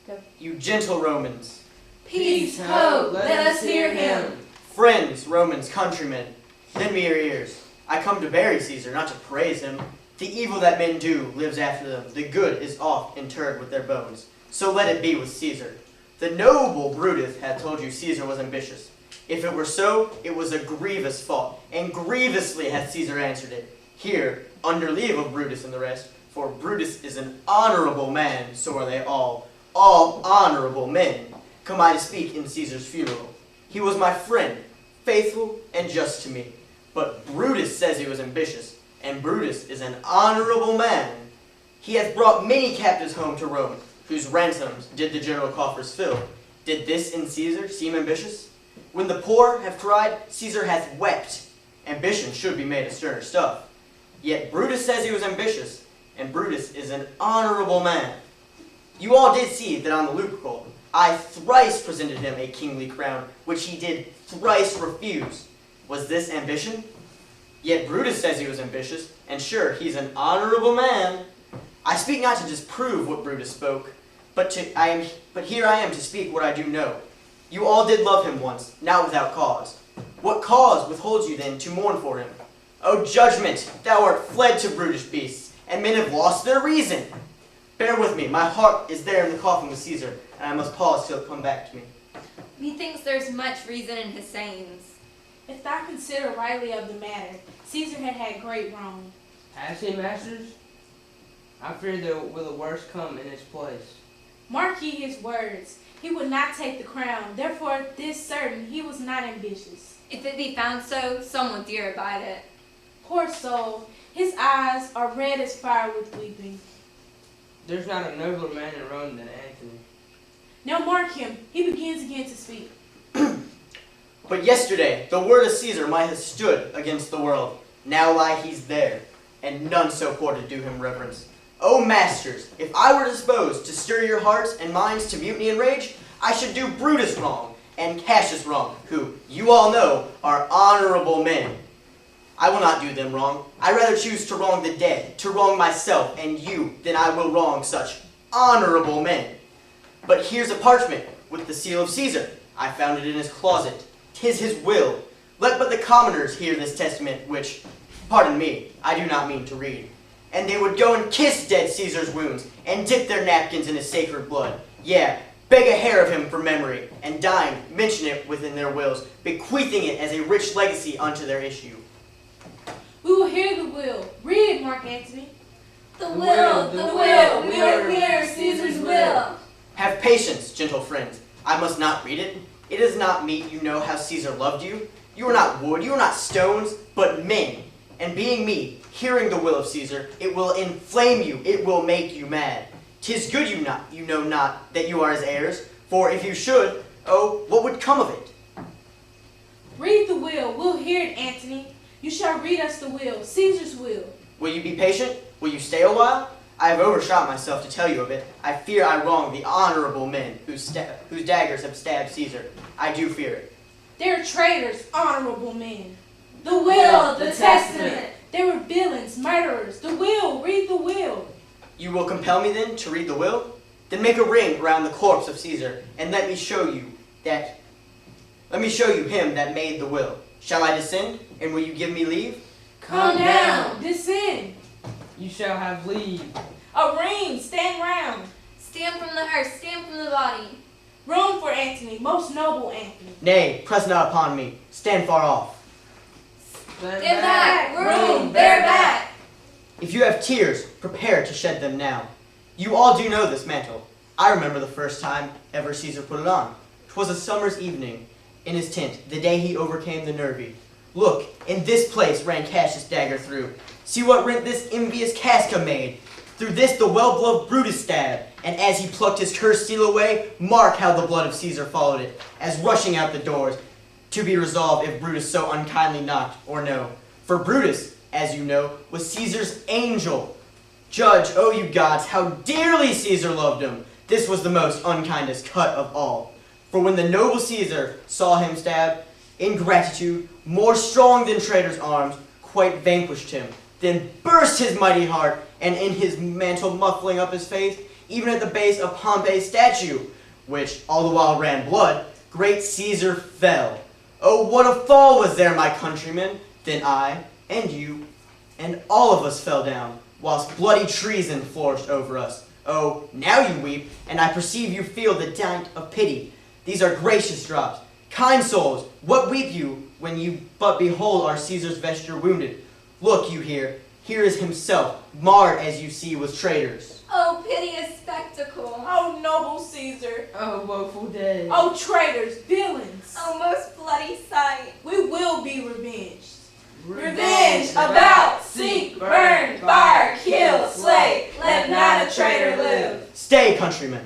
Go. You gentle Romans, Peace, ho, let us hear him. friends, Romans, countrymen, lend me your ears. I come to bury Caesar, not to praise him. The evil that men do lives after them. The good is oft interred with their bones. So let it be with Caesar. The noble Brutus had told you Caesar was ambitious. If it were so, it was a grievous fault, and grievously had Caesar answered it. Here, under leave of Brutus and the rest, for Brutus is an honorable man, so are they all honorable men, come I to speak in Caesar's funeral. He was my friend, faithful and just to me. But Brutus says he was ambitious, and Brutus is an honorable man. He hath brought many captives home to Rome, whose ransoms did the general coffers fill. Did this in Caesar seem ambitious? When the poor have cried, Caesar hath wept. Ambition should be made of sterner stuff. Yet Brutus says he was ambitious, and Brutus is an honorable man. You all did see that on the Lupercal, I thrice presented him a kingly crown, which he did thrice refuse. Was this ambition? Yet Brutus says he was ambitious, and sure, he's an honorable man. I speak not to disprove what Brutus spoke, but here I am to speak what I do know. You all did love him once, not without cause. What cause withholds you then to mourn for him? O judgment, thou art fled to brutish beasts, and men have lost their reason. Bear with me, my heart is there in the coffin with Caesar, and I must pause till it come back to me. Methinks there's much reason in his sayings. If thou consider rightly of the matter, Caesar had had great wrong. Has he, masters? I fear there will a worse come in its place. Mark ye his words. He would not take the crown. Therefore, this certain he was not ambitious. If it be found so, someone dear abide it. Poor soul, his eyes are red as fire with weeping. There's not a nobler man in Rome than Antony. Now mark him. He begins again to speak. But yesterday, the word of Caesar might have stood against the world. Now lie he's there, and none so poor to do him reverence. O masters, if I were disposed to stir your hearts and minds to mutiny and rage, I should do Brutus wrong, and Cassius wrong, who, you all know, are honorable men. I will not do them wrong. I rather choose to wrong the dead, to wrong myself and you, than I will wrong such honorable men. But here's a parchment with the seal of Caesar. I found it in his closet. 'Tis his will. Let but the commoners hear this testament, which, pardon me, I do not mean to read. And they would go and kiss dead Caesar's wounds, and dip their napkins in his sacred blood. Yeah, beg a hair of him for memory, and dying, mention it within their wills, bequeathing it as a rich legacy unto their issue. We will hear the will. Read, Mark Antony. The will, the will, we are here, Caesar's will. Have patience, gentle friends. I must not read it. It is not meet you know how Caesar loved you. You are not wood, you are not stones, but men. And being me, hearing the will of Caesar, it will inflame you, it will make you mad. 'Tis good you know not that you are his heirs, for if you should, oh, what would come of it? Read the will. We'll hear it, Antony. You shall read us the will, Caesar's will. Will you be patient? Will you stay a while? I have overshot myself to tell you of it. I fear I wrong the honorable men whose daggers have stabbed Caesar. I do fear it. They're traitors, honorable men. The will, the testament. They were villains, murderers. The will, read the will. You will compel me then to read the will? Then make a ring around the corpse of Caesar, and let me show you him that made the will. Shall I descend, and will you give me leave? Come down. Descend. You shall have leave. A ring, stand round. Stand from the hearse, stand from the body. Room for Antony, most noble Antony. Nay, press not upon me. Stand far off. Stand Stand back, room, bear back. If you have tears, prepare to shed them now. You all do know this mantle. I remember the first time ever Caesar put it on. 'Twas a summer's evening, in his tent, the day he overcame the Nervi. Look, in this place ran Cassius' dagger through. See what rent this envious Casca made. Through this the well-beloved Brutus stabbed, and as he plucked his cursed steel away, mark how the blood of Caesar followed it, as rushing out the doors, to be resolved if Brutus so unkindly knocked or no. For Brutus, as you know, was Caesar's angel. Judge, O you gods, how dearly Caesar loved him. This was the most unkindest cut of all. For when the noble Caesar saw him stabbed, ingratitude, more strong than traitor's arms, quite vanquished him, then burst his mighty heart, and in his mantle muffling up his face, even at the base of Pompey's statue, which all the while ran blood, great Caesar fell. Oh, what a fall was there, my countrymen! Then I, and you, and all of us fell down, whilst bloody treason flourished over us. Oh, now you weep, and I perceive you feel the dint of pity. These are gracious drops. Kind souls, what weep you when you but behold our Caesar's vesture wounded? Look you here is himself, marred as you see with traitors. Oh, piteous spectacle. Oh, noble Caesar. Oh, woeful day. Oh, traitors, villains. Oh, most bloody sight. We will be revenged. Revenge about, seek, burn, fire, kill, slay. Let not a traitor live. Stay, countrymen.